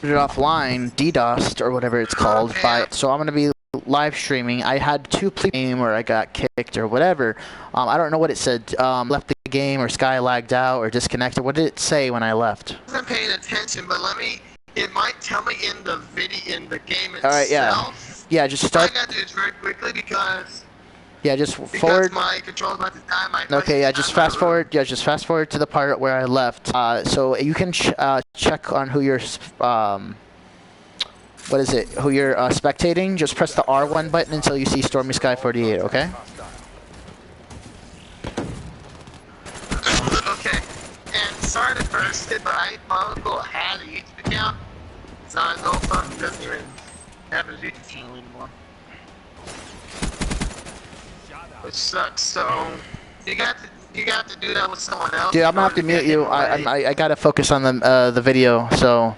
it offline, DDoSed or whatever it's called. So I'm gonna be live streaming. I had two game where I got kicked or whatever. I don't know what it said. Left the game or Sky lagged out or disconnected. What did it say when I left? I wasn't paying attention, but it might tell me in the game itself. All right, yeah, just start. I gotta do this very quickly because. Yeah, just forward. My control's about to die. Okay, yeah, just fast forward. Yeah, just fast forward to the part where I left. So you can check on who you're. What is it? Who you're spectating? Just press the R1 button until you see StormySky48. Okay. Okay. And sorry to burst it, but my uncle had a YouTube account, so his old phone doesn't even have his YouTube channel anymore. Which sucks. So you got to do that with someone else. Dude, I'm gonna have to mute you. I gotta focus on the video. So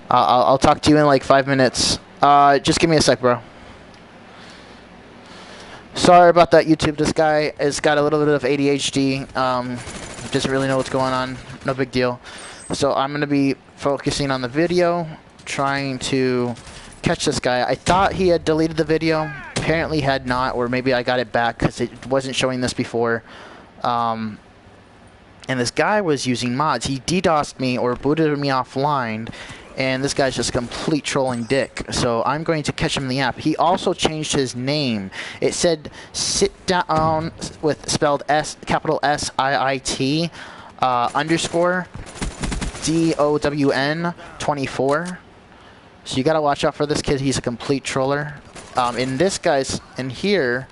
I'll talk to you in like 5 minutes. Just give me a sec, bro. Sorry about that, YouTube. This guy has got a little bit of ADHD. Doesn't really know what's going on. No big deal. So I'm gonna be focusing on the video, trying to catch this guy. I thought he had deleted the video. Apparently had not, or maybe I got it back because it wasn't showing this before. And this guy was using mods. He DDoSed me or booted me offline, and this guy's just complete trolling dick. So I'm going to catch him in the app. He also changed his name. It said sit down with spelled capital SIIT underscore DOWN 24. So you gotta watch out for this kid. He's a complete troller. In this guy's in here,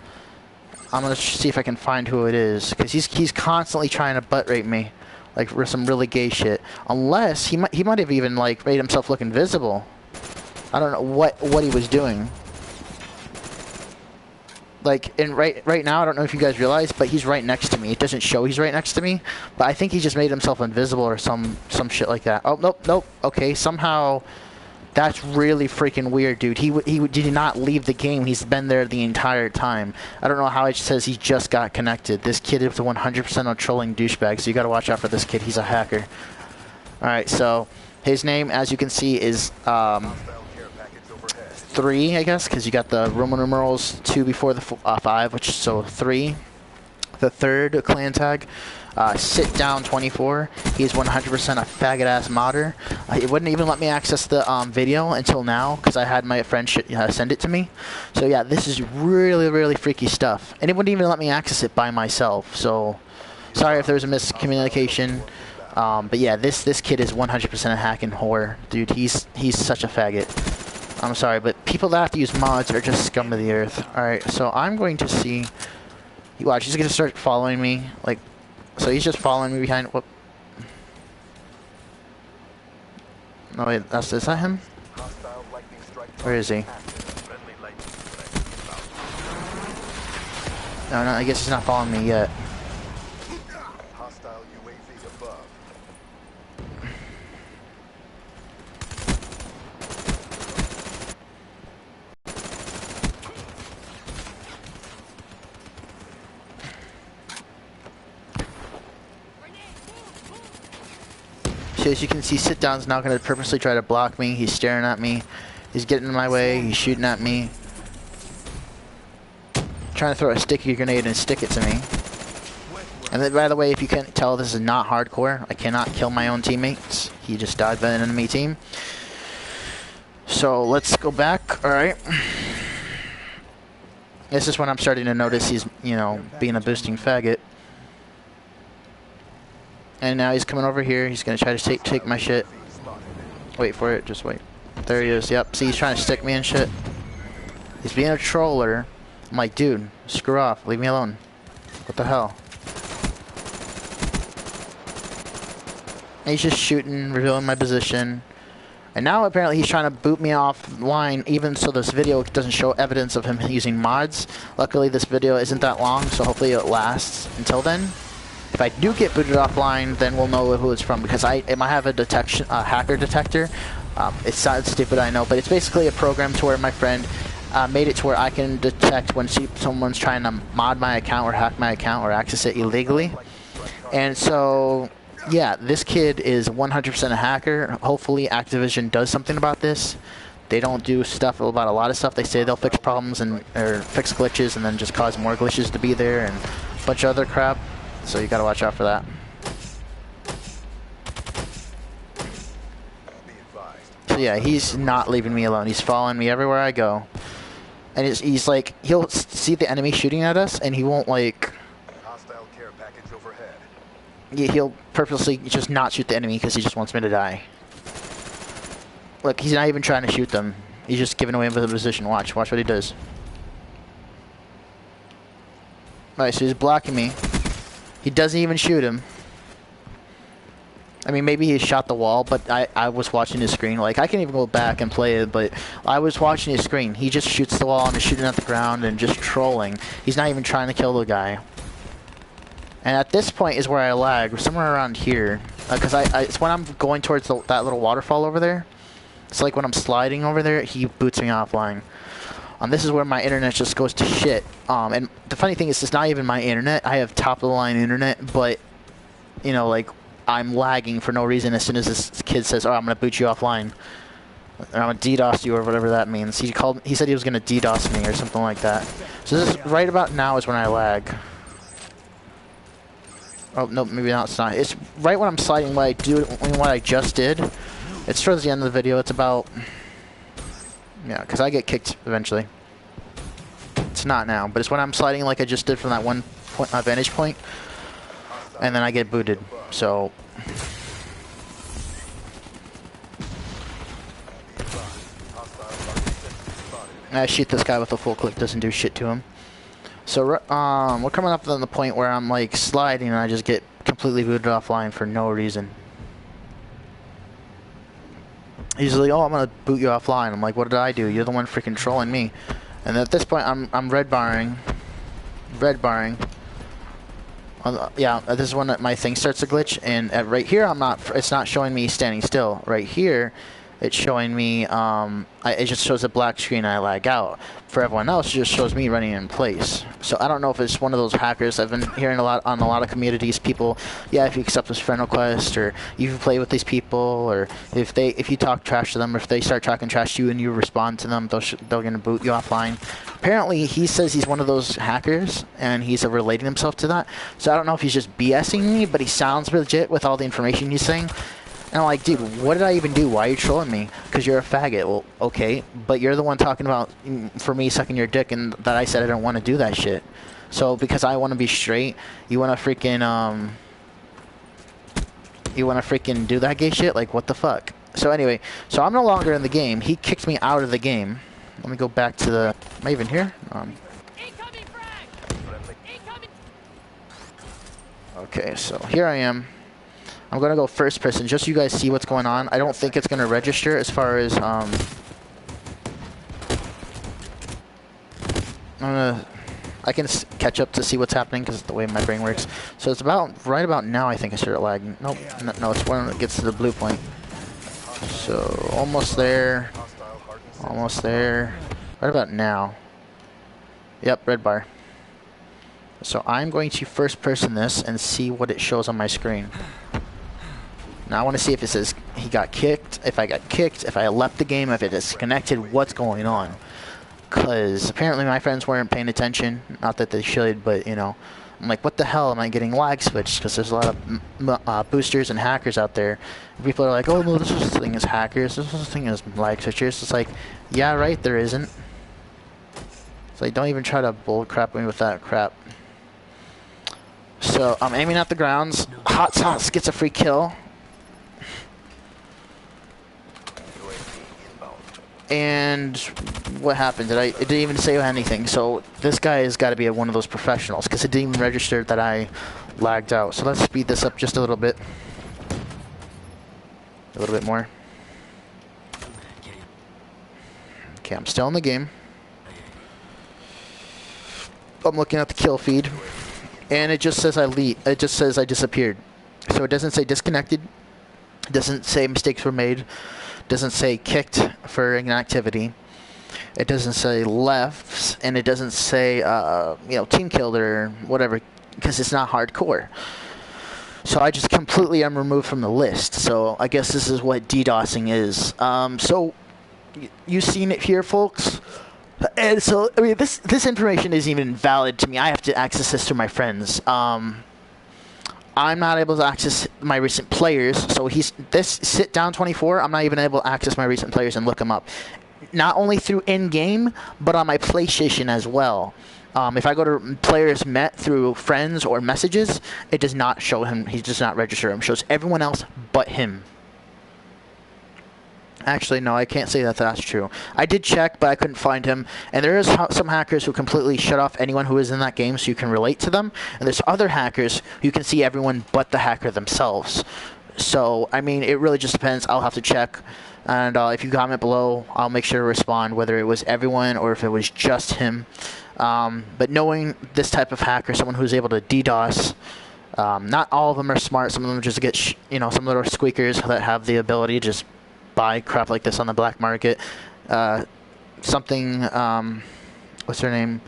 I'm gonna see if I can find who it is, because he's constantly trying to butt rape me, like for some really gay shit. Unless he might have even like made himself look invisible. I don't know what he was doing. Like right now, I don't know if you guys realize, but he's right next to me. It doesn't show he's right next to me, but I think he just made himself invisible or some shit like that. Oh nope. Okay, somehow. That's really freaking weird, dude. He did not leave the game. He's been there the entire time. I don't know how it says he just got connected. This kid is 100% a trolling douchebag, so you gotta watch out for this kid. He's a hacker. Alright, so his name, as you can see, is 3, I guess, because you got the Roman numerals 2 before the 5, which is so 3. The third clan tag. Sit down 24. He's 100% a faggot ass modder. It wouldn't even let me access the video until now because I had my friend send it to me. So yeah, this is really freaky stuff, and it wouldn't even let me access it by myself. So sorry if there was a miscommunication. But yeah, this kid is 100% a hacking whore, dude. He's such a faggot. I'm sorry, but people that have to use mods are just scum of the earth. All right, so I'm going to see. Watch, he's gonna start following me like. So he's just following me behind. Whoop. No wait, is that him? Where is he? No, I guess he's not following me yet. So as you can see, sit down's now going to purposely try to block me. He's staring at me. He's getting in my way. He's shooting at me. Trying to throw a sticky grenade and stick it to me. And then, by the way, if you can't tell, this is not hardcore. I cannot kill my own teammates. He just died by an enemy team. So let's go back. All right. This is when I'm starting to notice he's, you know, being a boosting faggot. And now he's coming over here. He's going to try to take my shit. Wait for it. Just wait. There he is. Yep. See, he's trying to stick me and shit. He's being a troller. I'm like, dude, screw off. Leave me alone. What the hell? And he's just shooting, revealing my position. And now apparently he's trying to boot me offline, even so this video doesn't show evidence of him using mods. Luckily this video isn't that long, so hopefully it lasts until then. If I do get booted offline, then we'll know who it's from, because it might have a hacker detector. It sounds stupid, I know, but it's basically a program to where my friend made it to where I can detect when someone's trying to mod my account or hack my account or access it illegally. And so yeah, this kid is 100% a hacker. Hopefully Activision does something about this. They don't do stuff about a lot of stuff. They say they'll fix problems and or fix glitches and then just cause more glitches to be there and a bunch of other crap. So you gotta watch out for that. So yeah, he's not leaving me alone. He's following me everywhere I go. And he's like, he'll see the enemy shooting at us and he won't like... Hostile care package overhead. He'll purposely just not shoot the enemy because he just wants me to die. Look, he's not even trying to shoot them. He's just giving away the position. Watch what he does. Alright, so he's blocking me. He doesn't even shoot him. I mean, maybe he shot the wall, but I was watching his screen. Like, I can even go back and play it, but I was watching his screen. He just shoots the wall and is shooting at the ground and just trolling. He's not even trying to kill the guy. And at this point is where I lag, somewhere around here. Because it's when I'm going towards that little waterfall over there. It's like when I'm sliding over there, he boots me offline. This is where my internet just goes to shit. And the funny thing is, it's not even my internet. I have top-of-the-line internet, but, you know, like, I'm lagging for no reason as soon as this kid says, oh, I'm going to boot you offline. Or I'm going to DDoS you, or whatever that means. He said he was going to DDoS me or something like that. So this right about now is when I lag. Oh, no, maybe not. It's not. It's right when I'm sliding what I just did. It's towards the end of the video. It's about... Yeah, because I get kicked eventually. It's not now, but it's when I'm sliding like I just did from that one point, vantage point. And then I get booted. So... I shoot this guy with a full clip. Doesn't do shit to him. So, we're coming up on the point where I'm like sliding and I just get completely booted offline for no reason. He's like, oh, I'm gonna boot you offline. I'm like, what did I do? You're the one freaking trolling me. And at this point, I'm red barring. Yeah, this is when my thing starts to glitch. And right here, it's not showing me standing still. Right here, it's showing me, it just shows a black screen and I lag out. For everyone else, it just shows me running in place. So I don't know if it's one of those hackers. I've been hearing a lot on a lot of communities. People, yeah, if you accept this friend request, or you play with these people, or if you talk trash to them, or if they start talking trash to you and you respond to them, they're gonna boot you offline. Apparently, he says he's one of those hackers, and he's relating himself to that. So I don't know if he's just BSing me, but he sounds legit with all the information he's saying. And I'm like, dude, what did I even do? Why are you trolling me? Because you're a faggot. Well, okay, but you're the one talking about, for me, sucking your dick, and that I said I don't want to do that shit. So, because I want to be straight, you want to freaking, do that gay shit? Like, what the fuck? So anyway, so I'm no longer in the game. He kicked me out of the game. Let me go back to the... Am I even here? Incoming frag! Incoming! Okay, so here I am. I'm going to go first person just so you guys see what's going on. I don't think it's going to register as far as... I can catch up to see what's happening because of the way my brain works. So it's right about now I think I started lagging. Nope, no, it's when it gets to the blue point. So almost there. Almost there. Right about now. Yep, red bar. So I'm going to first person this and see what it shows on my screen. Now I want to see if it says he got kicked, if I got kicked, if I left the game, if it disconnected, what's going on. Because apparently my friends weren't paying attention. Not that they should, but you know. I'm like, what the hell am I getting lag switched? Because there's a lot of boosters and hackers out there. People are like, oh no, this thing is hackers, this thing is lag switchers. It's like, yeah, right, there isn't. It's like, don't even try to bull crap me with that crap. So I'm aiming at the grounds. Hot Sauce gets a free kill. And what happened? It didn't even say anything. So this guy has got to be one of those professionals because it didn't even register that I lagged out. So let's speed this up just a little bit. A little bit more. Okay, I'm still in the game. I'm looking at the kill feed, and it just says it just says I disappeared. So it doesn't say disconnected. It doesn't say mistakes were made. Doesn't say kicked for inactivity. It doesn't say left, and it doesn't say team killed or whatever, because it's not hardcore. So I just completely am removed from the list. So I guess this is what DDoSing is. So you've seen it here, folks. And so, I mean, this information isn't even valid to me. I have to access this through my friends. I'm not able to access my recent players. So this sit down 24. I'm not even able to access my recent players and look them up. Not only through in-game, but on my PlayStation as well. If I go to players met through friends or messages, it does not show him. He does not register him. It shows everyone else but him. Actually, no, I can't say that that's true. I did check, but I couldn't find him. And there is some hackers who completely shut off anyone who is in that game so you can relate to them. And there's other hackers who can see everyone but the hacker themselves. So, I mean, it really just depends. I'll have to check. And if you comment below, I'll make sure to respond, whether it was everyone or if it was just him. But knowing this type of hacker, someone who's able to DDoS, not all of them are smart. Some of them just get, some of them are squeakers that have the ability to just buy crap like this on the black market. Something, what's her name?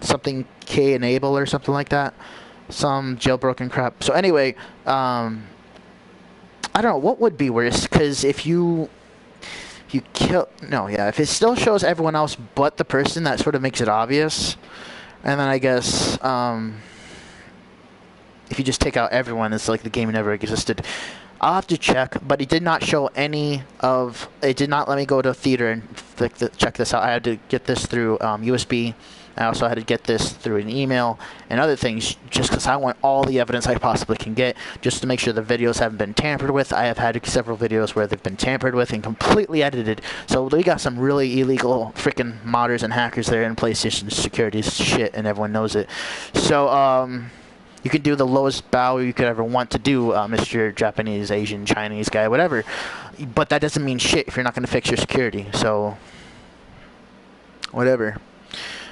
Something K enable or something like that. Some jailbroken crap. So anyway, I don't know what would be worse, because if you kill, if it still shows everyone else but the person, that sort of makes it obvious. And then I guess if you just take out everyone, it's like the game never existed. I'll have to check, but it did not show any of. It did not let me go to theater and check this out. I had to get this through USB. I also had to get this through an email and other things, just because I want all the evidence I possibly can get, just to make sure the videos haven't been tampered with. I have had several videos where they've been tampered with and completely edited. So we got some really illegal freaking modders and hackers there in PlayStation security shit, and everyone knows it. So you can do the lowest bow you could ever want to do, Mr. Japanese, Asian, Chinese guy, whatever. But that doesn't mean shit if you're not going to fix your security. So, whatever.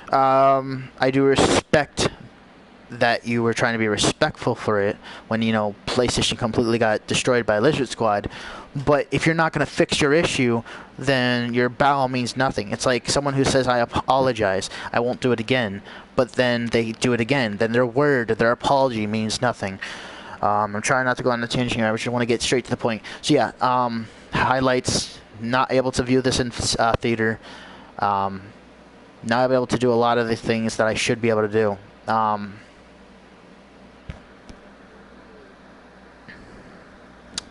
I do respect that you were trying to be respectful for it when, PlayStation completely got destroyed by Lizard Squad. But if you're not going to fix your issue, then your bow means nothing. It's like someone who says, I apologize, I won't do it again. But then they do it again. Then their apology means nothing. I'm trying not to go on a tangent here. I just want to get straight to the point. So yeah, highlights, not able to view this in theater. Not able to do a lot of the things that I should be able to do.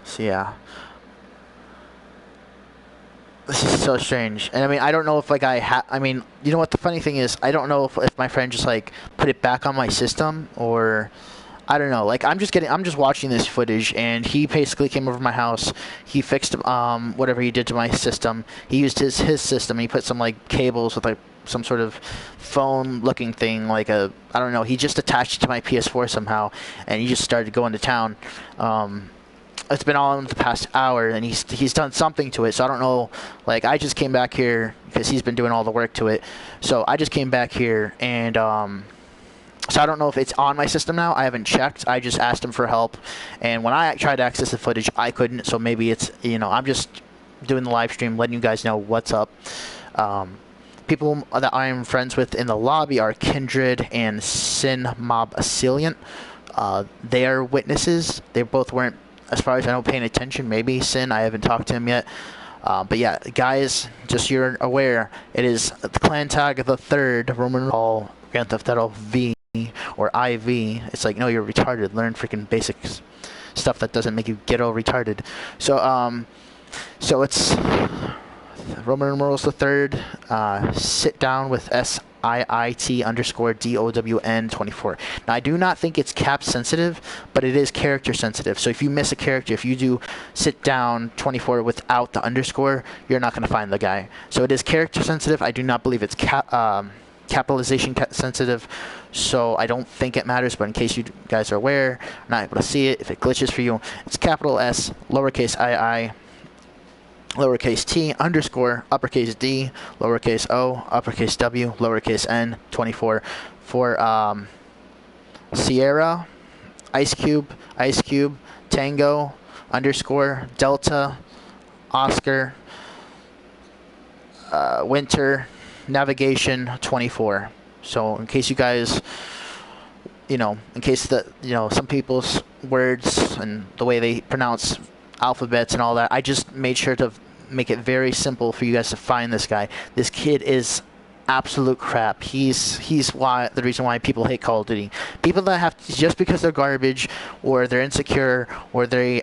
So yeah. This is so strange. And I mean, I don't know if you know what the funny thing is? I don't know if my friend just put it back on my system, or I don't know. I'm just watching this footage, and he basically came over to my house. He fixed whatever he did to my system. He used his system. He put some cables with some sort of phone looking thing, I don't know. He just attached it to my PS4 somehow, and he just started going to town. It's been all in the past hour, and he's done something to it. So I don't know. I just came back here because he's been doing all the work to it. So I just came back here, and so I don't know if it's on my system now. I haven't checked. I just asked him for help, and when I tried to access the footage, I couldn't. So maybe it's I'm just doing the live stream, letting you guys know what's up. People that I am friends with in the lobby are Kindred and Sin Mob Assilient. They are witnesses. They both weren't, as far as I know, paying attention. Maybe Sin, I haven't talked to him yet. But yeah, guys, just so you're aware, it is the clan tag of the 3rd Roman Hall Grand Theft Auto V or IV. It's no, you're retarded. Learn freaking basic stuff that doesn't make you ghetto retarded. So it's Roman numerals the 3rd. Sit down with SIIT_DOWN24. Now, I do not think it's cap sensitive, but it is character sensitive. So if you miss a character, if you do sit down 24 without the underscore, you're not going to find the guy. So it is character sensitive. I do not believe it's capitalization sensitive. So I don't think it matters, but in case you guys are aware, not able to see it, if it glitches for you, it's capital S, lowercase II, lowercase t, underscore, uppercase D, lowercase o, uppercase W, lowercase n, 24 for Sierra, Ice Cube, Tango, underscore, Delta, Oscar, Winter, Navigation, 24. So in case you guys you know, in case that, you know, some people's words and the way they pronounce alphabets and all that, I just made sure to make it very simple for you guys to find this guy. This kid is absolute crap. He's why the reason why people hate Call of Duty. People that have just because they're garbage or they're insecure or they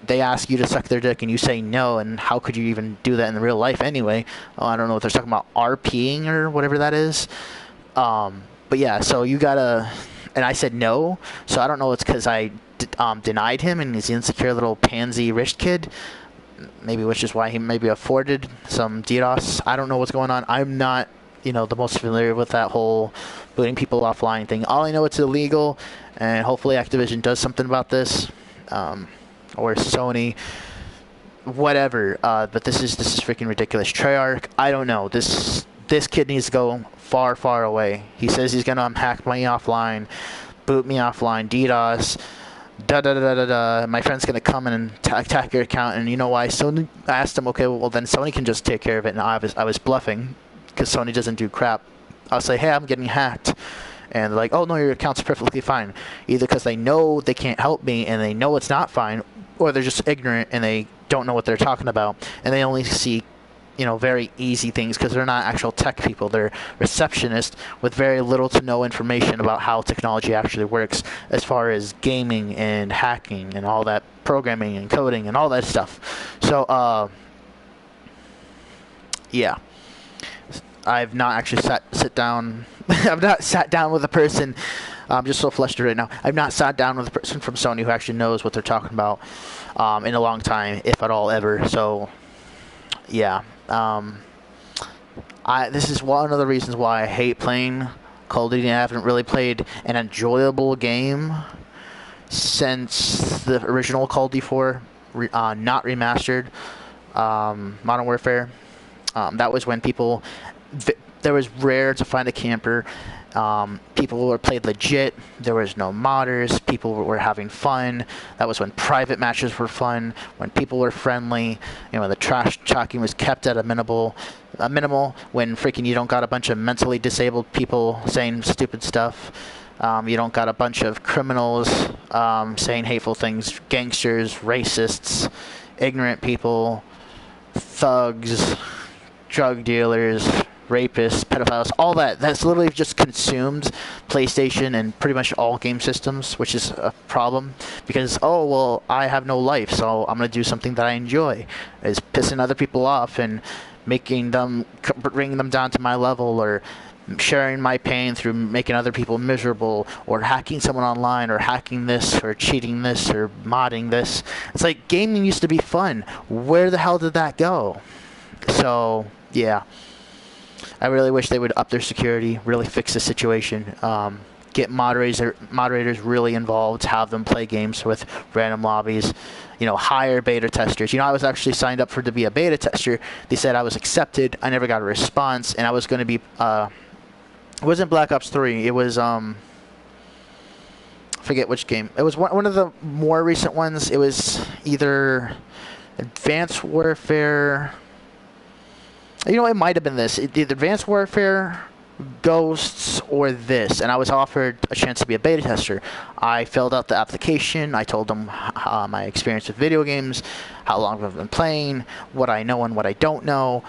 ask you to suck their dick and you say no, and how could you even do that in real life anyway? I don't know what they're talking about, RPing or whatever that is. But yeah, so you gotta, and I said no, so I don't know, it's because I denied him and he's an insecure little pansy rich kid, maybe, which is why he maybe afforded some DDoS. I don't know what's going on. I'm not, you know, the most familiar with that whole booting people offline thing. All I know, it's illegal, and hopefully Activision does something about this, or Sony, whatever. But this is freaking ridiculous. Treyarch, I don't know. This kid needs to go far, far away. He says he's gonna hack me offline, boot me offline, DDoS. My friend's gonna come in and attack your account, and you know why? Sony. I asked him, okay, well then Sony can just take care of it, and I was bluffing because Sony doesn't do crap. I'll say, hey, I'm getting hacked, and they're like, oh no, your account's perfectly fine. Either because they know they can't help me and they know it's not fine, or they're just ignorant and they don't know what they're talking about, and they only see, you know, very easy things because they're not actual tech people. They're receptionists with very little to no information about how technology actually works as far as gaming and hacking and all that, programming and coding and all that stuff. So, yeah. I've not actually sit down. I've not sat down with a person. I'm just so flustered right now. I've not sat down with a person from Sony who actually knows what they're talking about in a long time, if at all ever. So, yeah. This is one of the reasons why I hate playing Call of Duty. I haven't really played an enjoyable game since the original Call of Duty 4, not remastered, Modern Warfare. That was when people, there was rare to find a camper. People were played legit. There was no modders. People were having fun. That was when private matches were fun. When people were friendly. You know, the trash talking was kept at a minimal. When freaking you don't got a bunch of mentally disabled people saying stupid stuff. You don't got a bunch of criminals saying hateful things. Gangsters, racists, ignorant people, thugs, drug dealers, rapists, pedophiles, all that. That's literally just consumed PlayStation and pretty much all game systems, which is a problem because, oh, well, I have no life, so I'm going to do something that I enjoy, is pissing other people off and bringing them down to my level, or sharing my pain through making other people miserable, or hacking someone online, or hacking this, or cheating this, or modding this. It's like gaming used to be fun. Where the hell did that go? So, yeah. I really wish they would up their security, really fix the situation, get moderators really involved, have them play games with random lobbies, you know, hire beta testers. You know, I was actually signed up to be a beta tester. They said I was accepted. I never got a response, and I was going to be, it wasn't Black Ops 3. It was, forget which game. It was one of the more recent ones. It was either Advanced Warfare. You know, it might have been this. Either Advanced Warfare, Ghosts, or this. And I was offered a chance to be a beta tester. I filled out the application. I told them my experience with video games, how long I've been playing, what I know and what I don't know,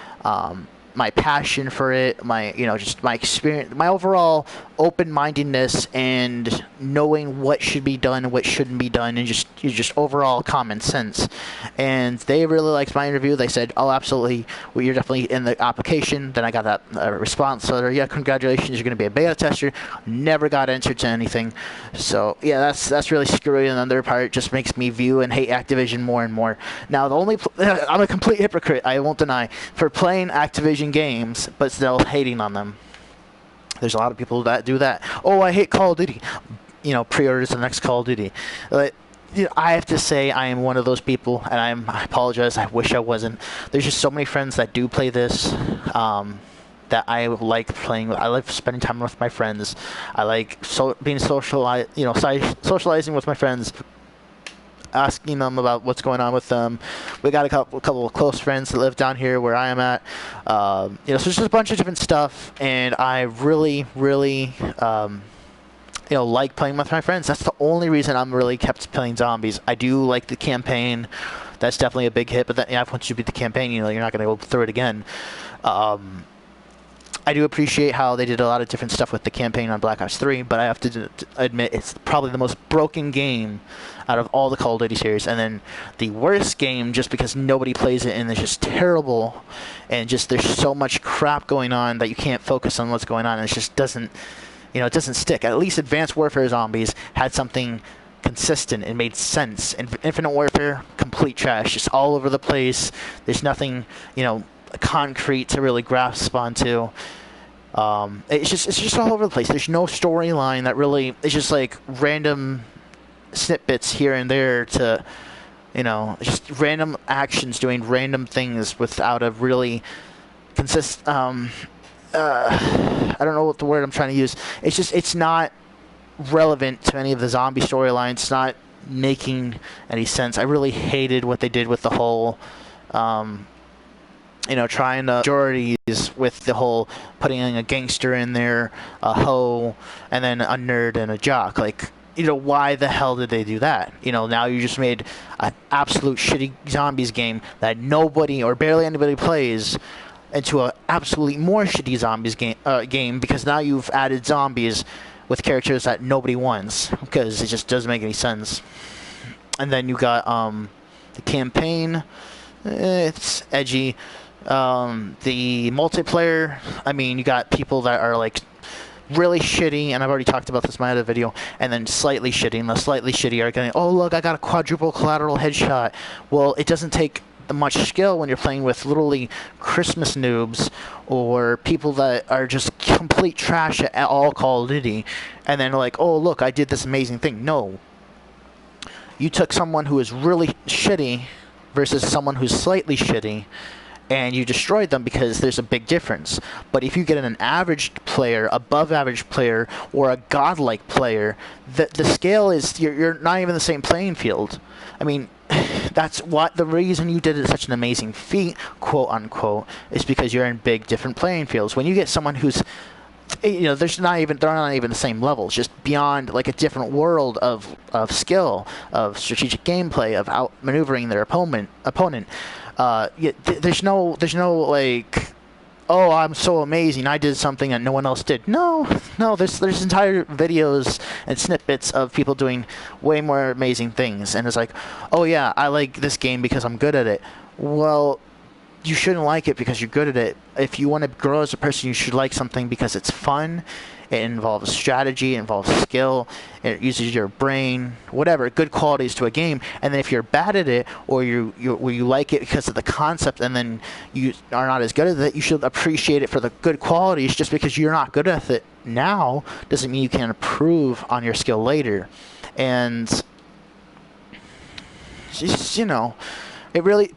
my passion for it, just my experience, my overall open-mindedness, and knowing what should be done and what shouldn't be done, and just overall common sense. And they really liked my interview. They said, oh, absolutely, well, you're definitely in the application. Then I got that response. So they're, yeah, congratulations, you're going to be a beta tester. Never got entered to anything. So yeah, that's really screwy. And on their part, just makes me view and hate Activision more and more. Now, I'm a complete hypocrite, I won't deny, for playing Activision games, but still hating on them. There's a lot of people that do that. Oh, I hate Call of Duty. You know, pre-orders the next Call of Duty. I have to say I am one of those people, and I apologize. I wish I wasn't. There's just so many friends that do play this, that I like playing. I like spending time with my friends. I like socializing with my friends, asking them about what's going on with them. We got a couple of close friends that live down here where I am at. So there's just a bunch of different stuff, and I really, really like playing with my friends. That's the only reason I'm really kept playing zombies. I do like the campaign. That's definitely a big hit, but then, once you beat the campaign, you're not going to go through it again. I do appreciate how they did a lot of different stuff with the campaign on Black Ops 3, but I have to admit it's probably the most broken game out of all the Call of Duty series, and then the worst game just because nobody plays it and it's just terrible, and just there's so much crap going on that you can't focus on what's going on, and it just doesn't, it doesn't stick. At least Advanced Warfare Zombies had something consistent and made sense. And Infinite Warfare, complete trash, just all over the place. There's nothing, concrete to really grasp onto. It's just all over the place. There's no storyline that really. It's just like random snippets here and there to, just random actions doing random things without a really I don't know what the word I'm trying to use. It's not relevant to any of the zombie storylines. It's not making any sense. I really hated what they did with the whole, trying to majorities with the whole putting a gangster in there, a hoe, and then a nerd and a jock. Like, why the hell did they do that? Now you just made an absolute shitty zombies game that nobody or barely anybody plays into an absolutely more shitty zombies game because now you've added zombies with characters that nobody wants because it just doesn't make any sense. And then you got the campaign. It's edgy. The multiplayer, you got people that are like really shitty, and I've already talked about this in my other video, and then slightly shitty, and the slightly shitty are going, oh look, I got a quadruple collateral headshot. Well, it doesn't take much skill when you're playing with literally Christmas noobs or people that are just complete trash at all Call of Duty, and then like, oh look, I did this amazing thing. No. You took someone who is really shitty versus someone who's slightly shitty, and you destroyed them because there's a big difference. But if you get an average player, above average player, or a godlike player, the scale is, you're not even the same playing field. That's what the reason you did it such an amazing feat, quote unquote, is because you're in big different playing fields. When you get someone who's, they're not even the same level, just beyond like a different world of skill, of strategic gameplay, of outmaneuvering their opponent. There's no like, oh, I'm so amazing, I did something that no one else did. No, there's entire videos and snippets of people doing way more amazing things, and it's like, oh yeah, I like this game because I'm good at it. Well, you shouldn't like it because you're good at it. If you want to grow as a person, you should like something because it's fun. It involves strategy, it involves skill, it uses your brain, whatever, good qualities to a game. And then if you're bad at it, or you like it because of the concept and then you are not as good at it, you should appreciate it for the good qualities. Just because you're not good at it now doesn't mean you can't improve on your skill later. And just,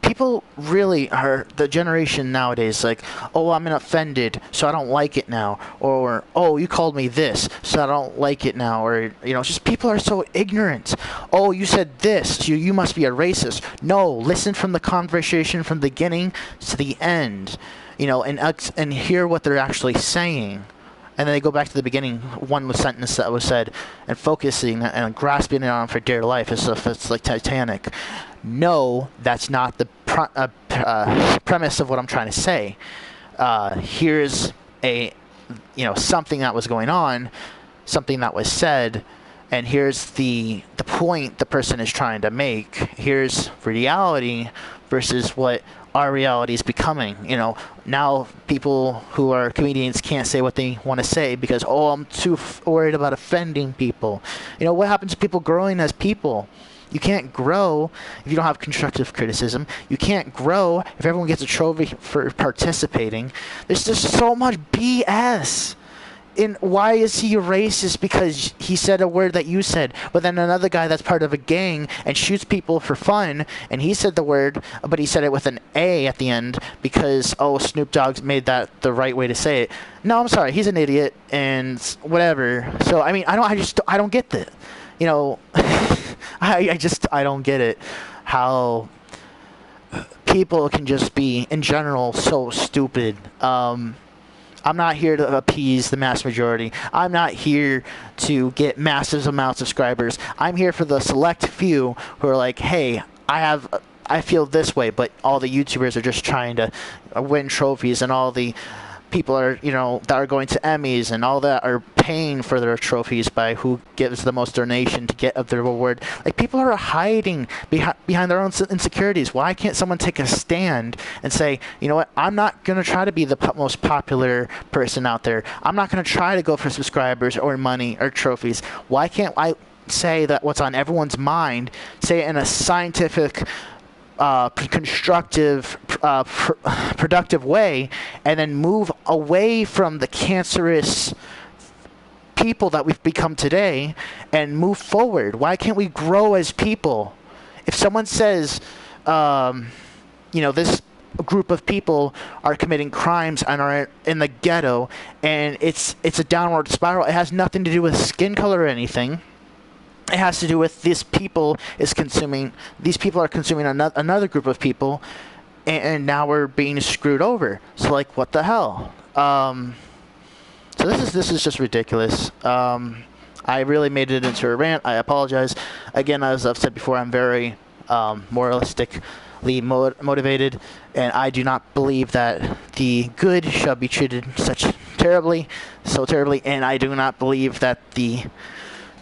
people really are, the generation nowadays, like, oh, I'm offended, so I don't like it now, or, oh, you called me this, so I don't like it now, or, just people are so ignorant. Oh, you said this, so you must be a racist. No, listen from the conversation from the beginning to the end, and hear what they're actually saying. And then they go back to the beginning, one sentence that was said, and focusing and grasping it on for dear life as if it's like Titanic. No, that's not the premise of what I'm trying to say. Here's something that was going on, something that was said, and here's the point the person is trying to make. Here's reality versus what our reality is becoming. Now people who are comedians can't say what they want to say because, oh, I'm too worried about offending people. What happens to people growing as people? You can't grow if you don't have constructive criticism. You can't grow if everyone gets a trophy for participating. There's just so much BS. And why is he a racist? Because he said a word that you said. But then another guy that's part of a gang and shoots people for fun, and he said the word, but he said it with an A at the end because, oh, Snoop Dogg's made that the right way to say it. No, I'm sorry. He's an idiot and whatever. So, I don't get that. I don't get it, how people can just be, in general, so stupid. I'm not here to appease the mass majority. I'm not here to get massive amounts of subscribers. I'm here for the select few who are like, hey, I feel this way, but all the YouTubers are just trying to win trophies, and all the people are, that are going to Emmys and all that are paying for their trophies by who gives the most donation to get the reward. Like, people are hiding behind their own insecurities. Why can't someone take a stand and say, you know what, I'm not going to try to be the most popular person out there. I'm not going to try to go for subscribers or money or trophies. Why can't I say that what's on everyone's mind, say it in a scientific, constructive, productive way, and then move away from the cancerous people that we've become today and move forward? Why can't we grow as people? If someone says, this group of people are committing crimes and are in the ghetto, and it's a downward spiral, it has nothing to do with skin color or anything. It has to do with these people are consuming another group of people, and now we're being screwed over. So, like, what the hell? So this is just ridiculous. I really made it into a rant. I apologize. Again, as I've said before, I'm very moralistically motivated, and I do not believe that the good shall be treated so terribly, and I do not believe that the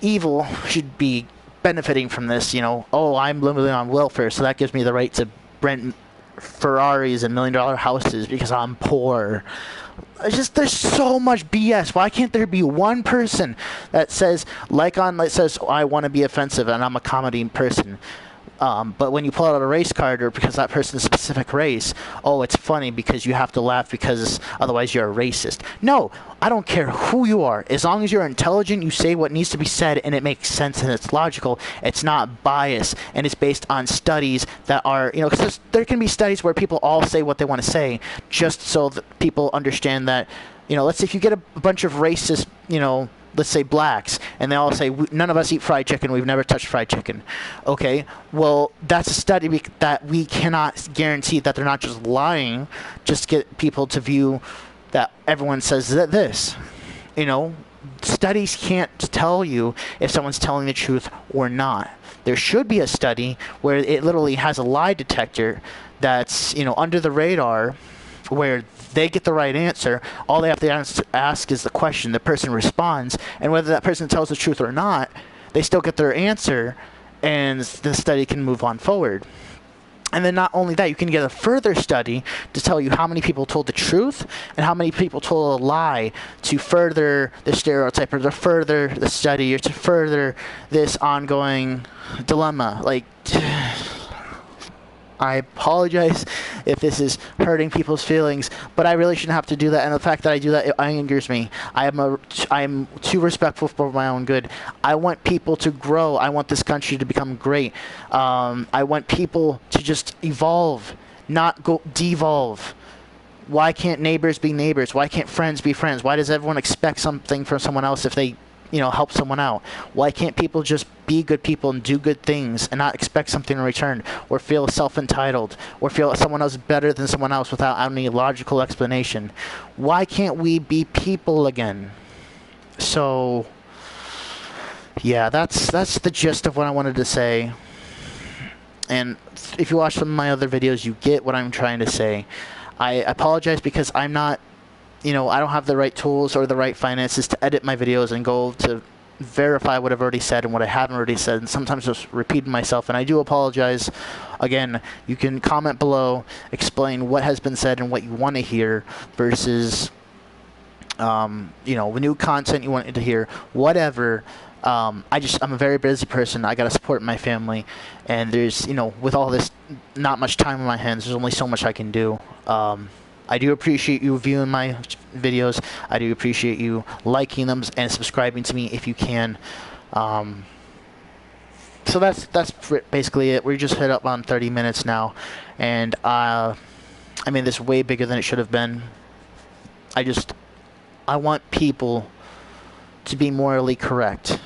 evil should be benefiting from this. I'm living on welfare, so that gives me the right to rent Ferraris and $1 million houses because I'm poor. There's so much BS. Why can't there be one person that says, I want to be offensive and I'm a comedy person? But when you pull out a race card, or because that person's a specific race, it's funny because you have to laugh because otherwise you're a racist. No, I don't care who you are. As long as you're intelligent, you say what needs to be said, and it makes sense and it's logical. It's not biased, and it's based on studies that are, because there can be studies where people all say what they want to say, just so that people understand that, let's say if you get a bunch of racist, let's say blacks, and they all say, none of us eat fried chicken, we've never touched fried chicken. Okay, well, that's a study that we cannot guarantee that they're not just lying, just to get people to view that everyone says this. Studies can't tell you if someone's telling the truth or not. There should be a study where it literally has a lie detector that's, under the radar, where they get the right answer. All they have to ask is the question. The person responds, and whether that person tells the truth or not, they still get their answer, and the study can move on forward. And then not only that, you can get a further study to tell you how many people told the truth and how many people told a lie, to further the stereotype, or to further the study, or to further this ongoing dilemma. Like, I apologize if this is hurting people's feelings, but I really shouldn't have to do that, and the fact that I do that, it angers me. I am too respectful for my own good. I want people to grow. I want this country to become great. I want people to just evolve, not go devolve. Why can't neighbors be neighbors? Why can't friends be friends? Why does everyone expect something from someone else if they help someone out? Why can't people just be good people and do good things and not expect something in return, or feel self-entitled, or feel someone else better than someone else without any logical explanation? Why can't we be people again? So, yeah, that's the gist of what I wanted to say. And if you watch some of my other videos, you get what I'm trying to say. I apologize because I'm not, I don't have the right tools or the right finances to edit my videos and go to verify what I've already said and what I haven't already said, and sometimes just repeating myself, and I do apologize. Again, you can comment below, explain what has been said and what you want to hear versus, new content you want to hear, whatever. I'm a very busy person. I got to support my family, and there's, with all this, not much time on my hands, there's only so much I can do. I do appreciate you viewing my videos. I do appreciate you liking them and subscribing to me if you can. So that's basically it. We just hit up on 30 minutes now, and this is way bigger than it should have been. I want people to be morally correct.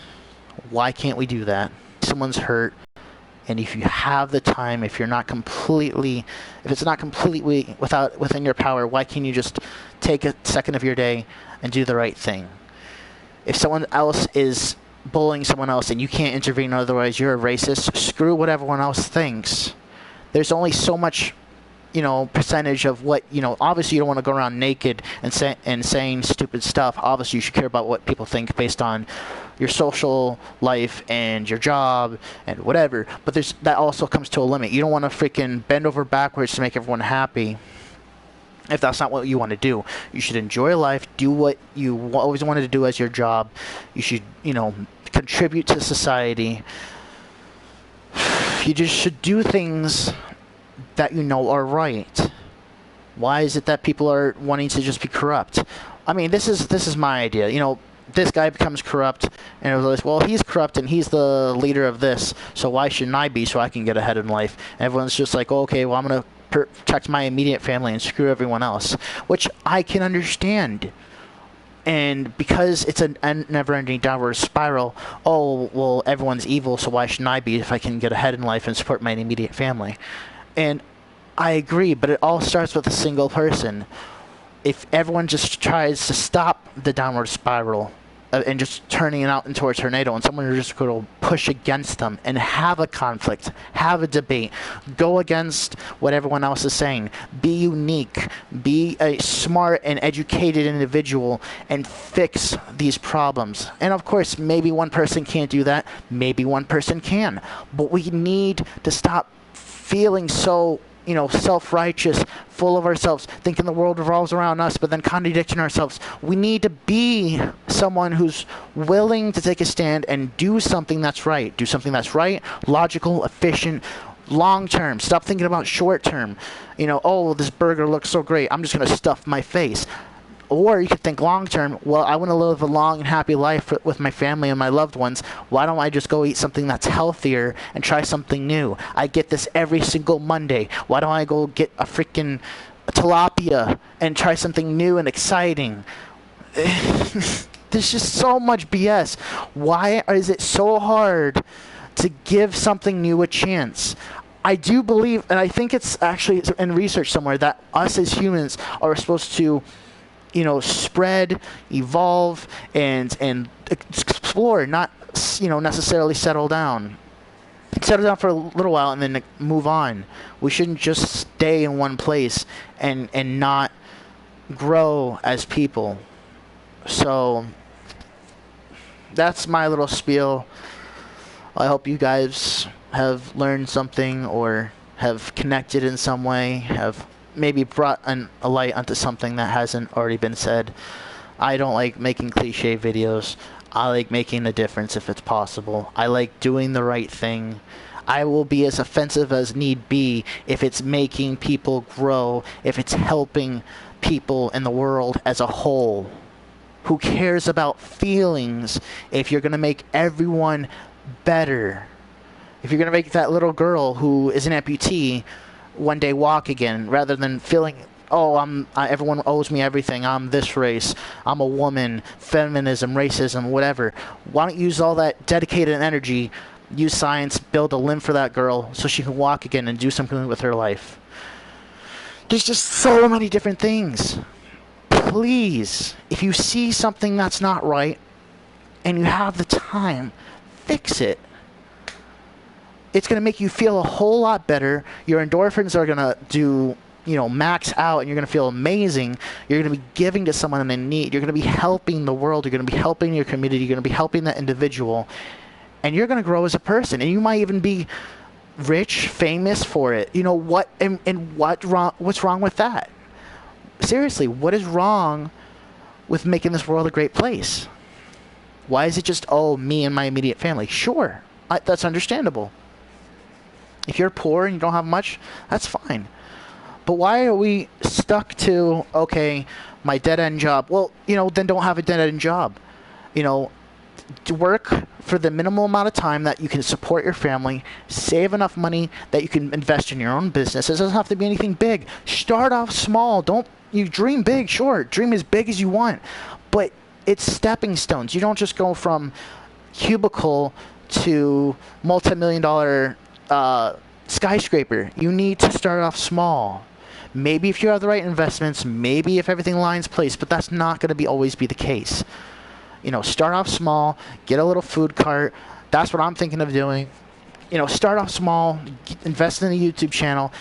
Why can't we do that? Someone's hurt. And if you have the time, if it's not completely within your power, why can't you just take a second of your day and do the right thing? If someone else is bullying someone else and you can't intervene, otherwise you're a racist, screw what everyone else thinks. There's only so much, percentage of what, obviously you don't want to go around naked and saying stupid stuff. Obviously you should care about what people think based on your social life and your job and whatever. But that also comes to a limit. You don't want to freaking bend over backwards to make everyone happy. If that's not what you want to do, you should enjoy life, do what you always wanted to do as your job. You should, contribute to society. You just should do things that are right. Why is it that people are wanting to just be corrupt? I mean, this is my idea. This guy becomes corrupt, and it was like, well, he's corrupt and he's the leader of this, so why shouldn't I be so I can get ahead in life? And everyone's just like, okay, well, I'm going to protect my immediate family and screw everyone else, which I can understand. And because it's a never-ending downward spiral, oh, well, everyone's evil, so why shouldn't I be if I can get ahead in life and support my immediate family? And I agree, but it all starts with a single person. If everyone just tries to stop the downward spiral and just turning it out into a tornado, and someone is just going to push against them and have a conflict, have a debate, go against what everyone else is saying, be unique, be a smart and educated individual, and fix these problems. And of course, maybe one person can't do that, maybe one person can, but we need to stop feeling so self-righteous, full of ourselves, thinking the world revolves around us, but then contradicting ourselves. We need to be someone who's willing to take a stand and do something that's right. Do something that's right, logical, efficient, long-term. Stop thinking about short-term. Oh, this burger looks so great, I'm just going to stuff my face. Or you could think long-term, well, I want to live a long and happy life with my family and my loved ones. Why don't I just go eat something that's healthier and try something new? I get this every single Monday. Why don't I go get a freaking tilapia and try something new and exciting? There's just so much BS. Why is it so hard to give something new a chance? I do believe, and I think it's actually in research somewhere, that us as humans are supposed to spread, evolve, and explore, not, necessarily settle down. Settle down for a little while and then move on. We shouldn't just stay in one place and not grow as people. So, that's my little spiel. I hope you guys have learned something or have connected in some way, have maybe brought a light onto something that hasn't already been said. I don't like making cliche videos. I like making a difference if it's possible. I like doing the right thing. I will be as offensive as need be if it's making people grow, if it's helping people in the world as a whole. Who cares about feelings if you're going to make everyone better? If you're going to make that little girl who is an amputee one day walk again, rather than feeling, everyone owes me everything, I'm this race, I'm a woman, feminism, racism, whatever. Why don't you use all that dedicated energy, use science, build a limb for that girl so she can walk again and do something with her life? There's just so many different things. Please, if you see something that's not right and you have the time, fix it. It's going to make you feel a whole lot better. Your endorphins are going to do, max out, and you're going to feel amazing. You're going to be giving to someone in need. You're going to be helping the world. You're going to be helping your community. You're going to be helping that individual. And you're going to grow as a person. And you might even be rich, famous for it. What's wrong with that? Seriously, what is wrong with making this world a great place? Why is it just, me and my immediate family? Sure, that's understandable. If you're poor and you don't have much, that's fine. But why are we stuck to, my dead-end job? Well, then don't have a dead-end job. To work for the minimal amount of time that you can support your family, save enough money that you can invest in your own business. It doesn't have to be anything big. Start off small. You dream big, sure. Dream as big as you want. But it's stepping stones. You don't just go from cubicle to multi-million-dollar skyscraper. You need to start off small. Maybe if you have the right investments, maybe if everything lines place, but that's not going to be always be the case. You know, start off small, get a little food cart. That's what I'm thinking of doing. You know, start off small, invest in a YouTube channel,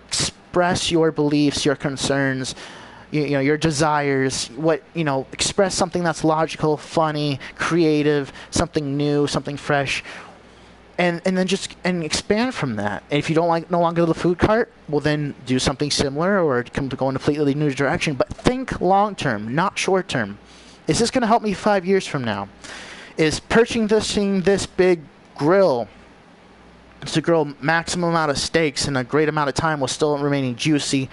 express your beliefs, your concerns, you know, your desires, express something that's logical, funny, creative, something new, something fresh. And then just expand from that. And if you don't no longer the food cart, well then do something similar or go in a completely new direction. But think long term, not short term. Is this going to help me 5 years from now? Is purchasing this big grill to grill maximum amount of steaks in a great amount of time while still remaining juicy,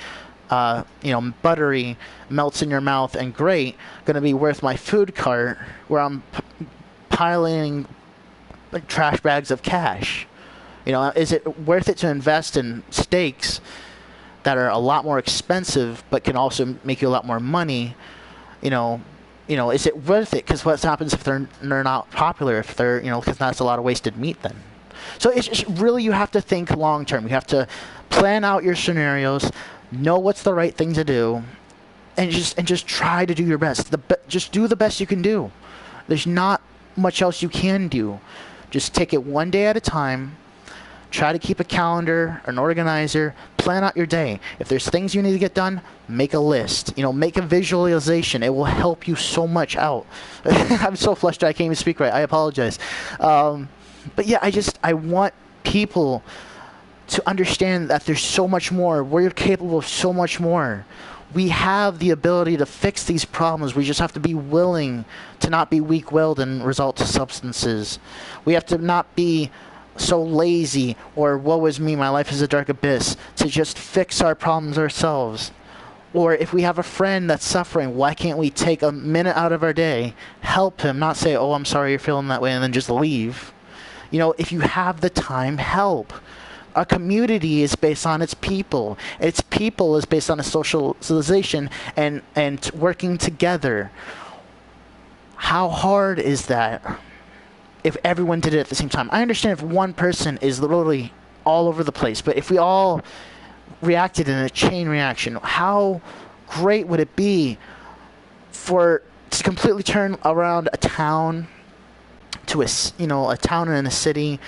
buttery, melts in your mouth and great, going to be worth my food cart where I'm piling like trash bags of cash? You know, is it worth it to invest in steaks that are a lot more expensive but can also make you a lot more money? You know, is it worth it? Because what happens if they're not popular? If they're, because that's a lot of wasted meat then. So it's just really, you have to think long term. You have to plan out your scenarios, know what's the right thing to do, and just try to do your best. Just do the best you can do. There's not much else you can do. Just take it one day at a time. Try to keep a calendar, an organizer, plan out your day. If there's things you need to get done, make a list. Make a visualization. It will help you so much out. I'm so flushed I can't even speak right. I apologize. But yeah, I want people to understand that there's so much more. We're capable of so much more. We have the ability to fix these problems. We just have to be willing to not be weak-willed and resort to substances. We have to not be so lazy or woe is me, my life is a dark abyss, to just fix our problems ourselves. Or if we have a friend that's suffering, why can't we take a minute out of our day, help him, not say, oh, I'm sorry you're feeling that way, and then just leave. If you have the time, help. A community is based on its people. Its people is based on a socialization and working together. How hard is that if everyone did it at the same time? I understand if one person is literally all over the place, but if we all reacted in a chain reaction, how great would it be to completely turn around a town to a town and a city,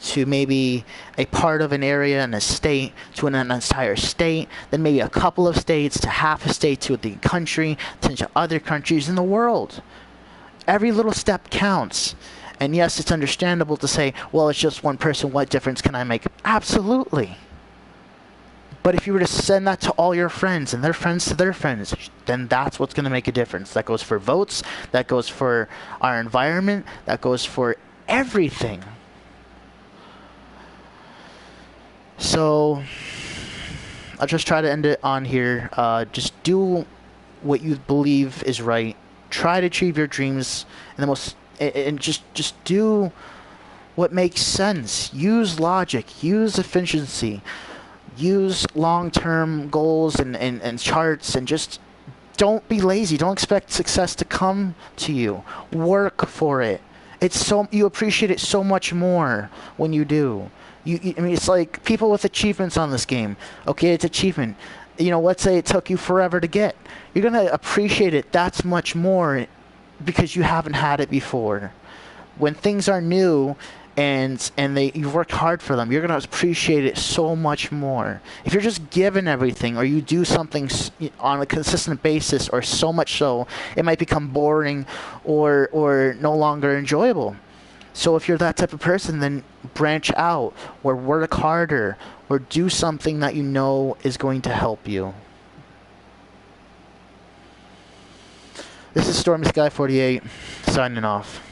to maybe a part of an area and a state, to an entire state, then maybe a couple of states, to half a state, to the country, to other countries in the world. Every little step counts. And yes, it's understandable to say, well, it's just one person, what difference can I make? Absolutely. But if you were to send that to all your friends and their friends to their friends, then that's what's going to make a difference. That goes for votes, that goes for our environment, that goes for everything. So I'll just try to end it on here. Just do what you believe is right. Try to achieve your dreams and just do what makes sense. Use logic, use efficiency, use long-term goals and charts, and just don't be lazy. Don't expect success to come to you. Work for it. You appreciate it so much more when you do. It's like people with achievements on this game. Okay, it's achievement. Let's say it took you forever to get. You're going to appreciate it that much more because you haven't had it before. When things are new and you've worked hard for them, you're going to appreciate it so much more. If you're just given everything, or you do something on a consistent basis, or so much so, it might become boring or no longer enjoyable. So if you're that type of person, then branch out, or work harder, or do something that you know is going to help you. This is StormySky48 signing off.